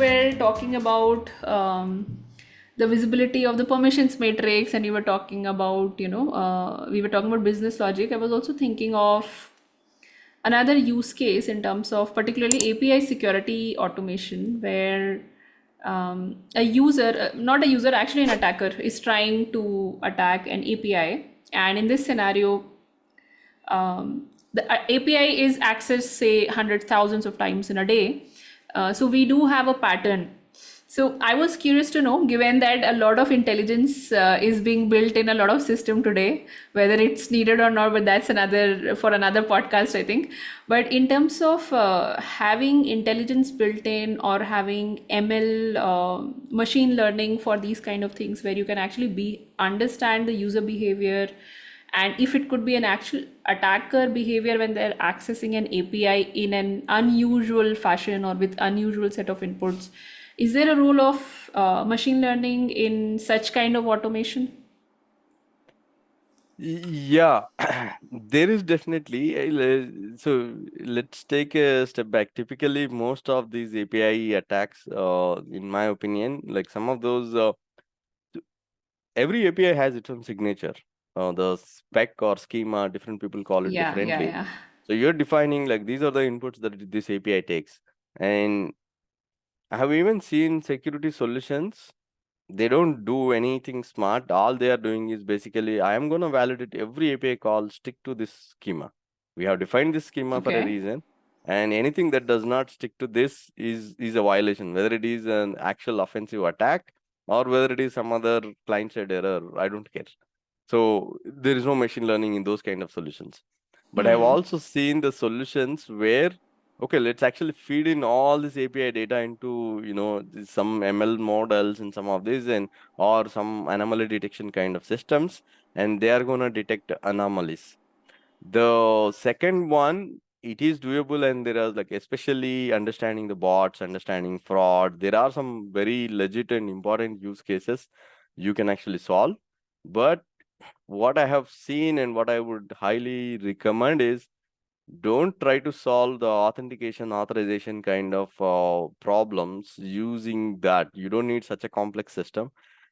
were talking about the visibility of the permissions matrix, and you were talking about, we were talking about business logic. I was also thinking of another use case in terms of particularly API security automation, where a user, not a user, actually an attacker, is trying to attack an API. And in this scenario, the API is accessed, say, hundreds, thousands of times in a day. So we do have a pattern. So I was curious to know, given that a lot of intelligence is being built in a lot of system today, whether it's needed or not, but that's another podcast, I think. But in terms of having intelligence built in, or having ML, machine learning for these kind of things, where you can actually understand the user behavior, and if it could be an actual attacker behavior when they're accessing an API in an unusual fashion or with unusual set of inputs, is there a role of machine learning in such kind of automation? Yeah, there is definitely. So let's take a step back. Typically, most of these API attacks, in my opinion, like some of those, every API has its own signature. The spec or schema, different people call it Yeah, yeah, differently. yeah. So you're defining like these are the inputs that this API takes. And I have even seen security solutions. They don't do anything smart. All they are doing is basically, I am going to validate every API call, stick to this schema. We have defined this schema for a Okay. reason. And anything that does not stick to this is a violation, whether it is an actual offensive attack or whether it is some other client-side error. I don't care. So there is no machine learning in those kind of solutions. But I've Hmm. also seen the solutions where, okay, let's actually feed in all this API data into, some ML models and some of these, and or some anomaly detection kind of systems, and they are going to detect anomalies. The second one, it is doable, and there are like, especially understanding the bots, understanding fraud. There are some very legit and important use cases you can actually solve. But what I have seen and what I would highly recommend is, don't try to solve the authentication authorization kind of problems using that. You don't need such a complex system.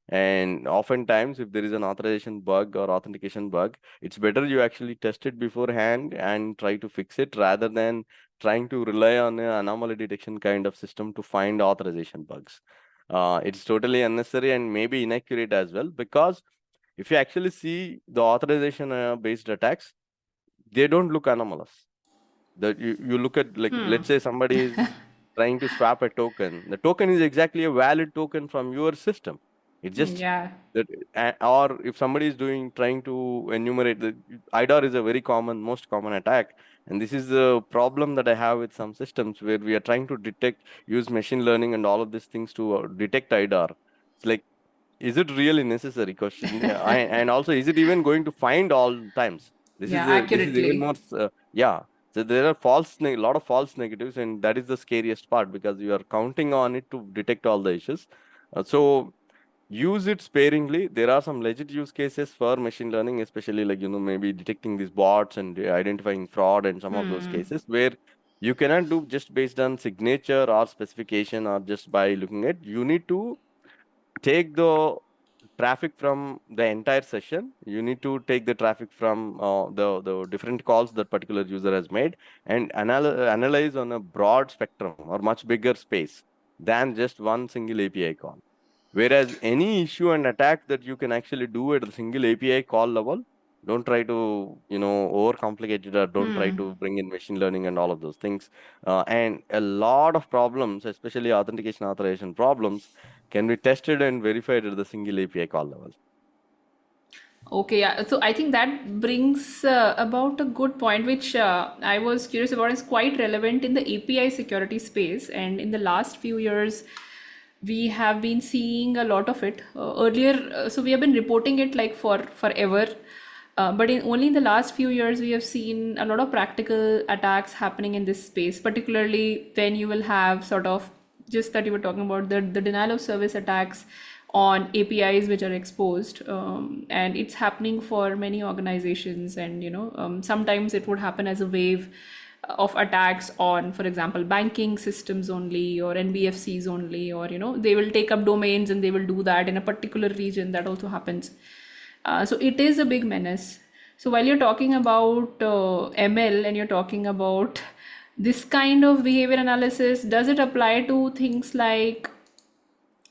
And oftentimes, if there is an authorization bug or authentication bug, it's better you actually test it beforehand and try to fix it rather than trying to rely on an anomaly detection kind of system to find authorization bugs. It's totally unnecessary and maybe inaccurate as well, because if you actually see the authorization based attacks, they don't look anomalous. You look at, like, let's say somebody is trying to swap a token. The token is exactly a valid token from your system. It's just Yeah. that, or if somebody is trying to enumerate, the IDAR is a very common, most common attack, and this is the problem that I have with some systems where we are trying to use machine learning and all of these things to detect IDAR. It's like, is it really necessary? Question. And also, is it even going to find all times? Yeah, This is even accurately. more. Yeah. So there are a lot of false negatives, and that is the scariest part, because you are counting on it to detect all the issues. So use it sparingly. There are some legit use cases for machine learning, especially like, maybe detecting these bots and identifying fraud and some of those cases where you cannot do just based on signature or specification or just by looking at. You need to take the traffic from the entire session. You need to take the traffic from the different calls that particular user has made, and analyze on a broad spectrum or much bigger space than just one single API call. Whereas any issue and attack that you can actually do at the single API call level, don't try to, overcomplicate it, or don't try to bring in machine learning and all of those things. And a lot of problems, especially authentication authorization problems, can be tested and verified at the single API call level. Okay, yeah. So I think that brings about a good point, which I was curious about. Is quite relevant in the API security space, and in the last few years, we have been seeing a lot of it. Earlier, so we have been reporting it like for forever, but in only in the last few years, we have seen a lot of practical attacks happening in this space. Particularly when you will have sort of, just that you were talking about, the denial of service attacks on APIs which are exposed, and it's happening for many organizations. And sometimes it would happen as a wave, of attacks on, for example, banking systems only or NBFCs only, or they will take up domains and they will do that in a particular region. That also happens. So it is a big menace. So while you're talking about ML and you're talking about this kind of behavior analysis, does it apply to things like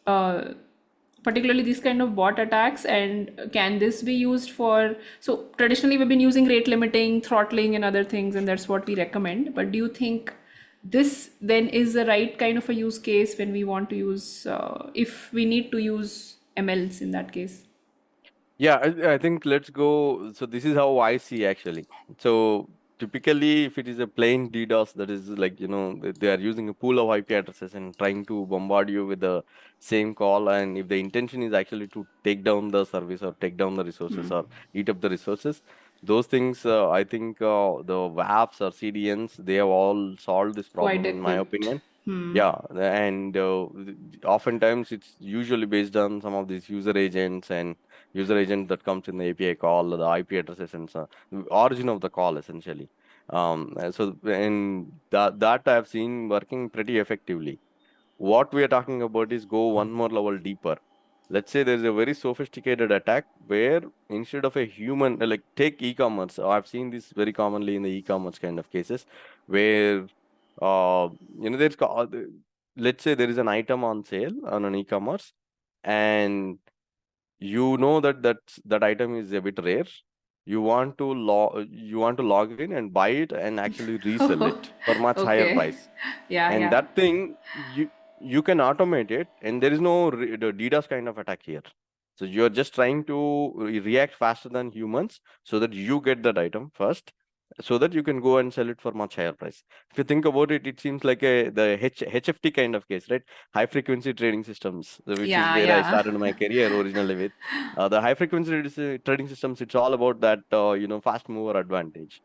uh, particularly these kind of bot attacks, and can this be used for, so traditionally we've been using rate limiting, throttling and other things, and that's what we recommend, but do you think this then is the right kind of a use case when we want to use if we need to use MLs in that case? Yeah, I think let's go. So this is how I see actually. So typically, if it is a plain DDoS, that is like, they are using a pool of IP addresses and trying to bombard you with the same call. And if the intention is actually to take down the service or take down the resources or eat up the resources, those things, I think the WAFs or CDNs, they have all solved this Quite problem, in my equipped. opinion. Yeah, and oftentimes it's usually based on some of these user agents and user agent that comes in the API call, the IP addresses, and so origin of the call essentially. And that I've seen working pretty effectively. What we are talking about is go one more level deeper. Let's say there's a very sophisticated attack where instead of a human, like take e-commerce. I've seen this very commonly in the e-commerce kind of cases where, uh, there's, let's say there is an item on sale on an e-commerce, and that item is a bit rare. You want to log in and buy it and actually resell it for much higher Okay. price. Yeah, And yeah. that thing, you can automate it, and there is no the DDoS kind of attack here. So you're just trying to react faster than humans so that you get that item first, so that you can go and sell it for much higher price. If you think about it, it seems like HFT kind of case, right? High frequency trading systems, which is Yeah, where I yeah. started my career originally with. The high frequency trading systems, it's all about that, fast mover advantage.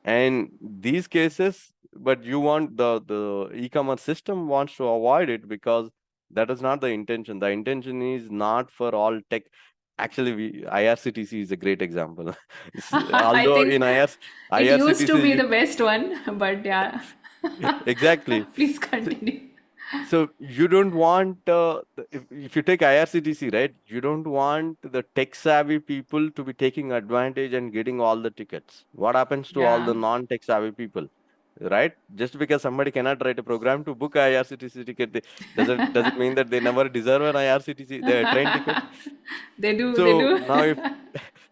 And these cases, but you want the e-commerce system wants to avoid it because that is not the intention. The intention is not for all tech. Actually, IRCTC is a great example. I Although in think it used to IRCTC, be the best one, but yeah. exactly. Please So, continue. so you don't want if you take IRCTC, right? You don't want the tech savvy people to be taking advantage and getting all the tickets. What happens to all Yeah. the non-tech savvy people, right? Just because somebody cannot write a program to book IRCTC ticket, does it mean that they never deserve an IRCTC the train ticket? They do, they So do. now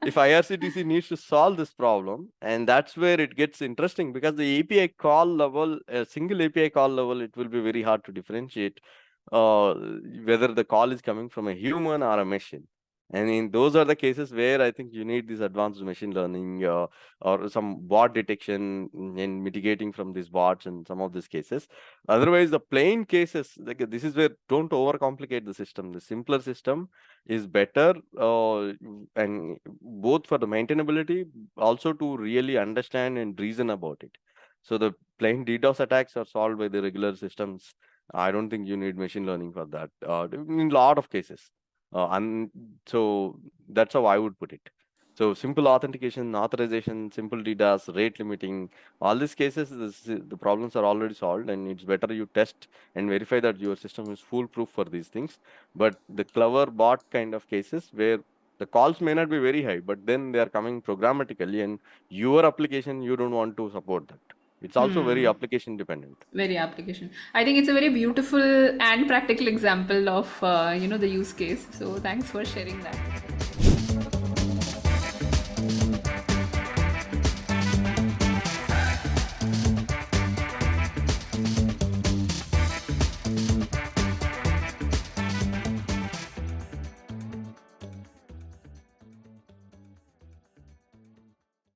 if IRCTC needs to solve this problem, and that's where it gets interesting, because the API call level, a single API call level, it will be very hard to differentiate uh, whether the call is coming from a human or a machine. And in those are the cases where I think you need this advanced machine learning or some bot detection and mitigating from these bots in some of these cases. Otherwise, the plain cases, like this is where don't overcomplicate the system. The simpler system is better, and both for the maintainability, also to really understand and reason about it. So the plain DDoS attacks are solved by the regular systems. I don't think you need machine learning for that in a lot of cases. And so that's how I would put it. So simple authentication, authorization, simple DDoS, rate limiting, all these cases, the problems are already solved, and it's better you test and verify that your system is foolproof for these things. But the clever bot kind of cases where the calls may not be very high, but then they are coming programmatically, and your application, you don't want to support that. It's also very application dependent. Very application. I think it's a very beautiful and practical example of the use case. So thanks for sharing that.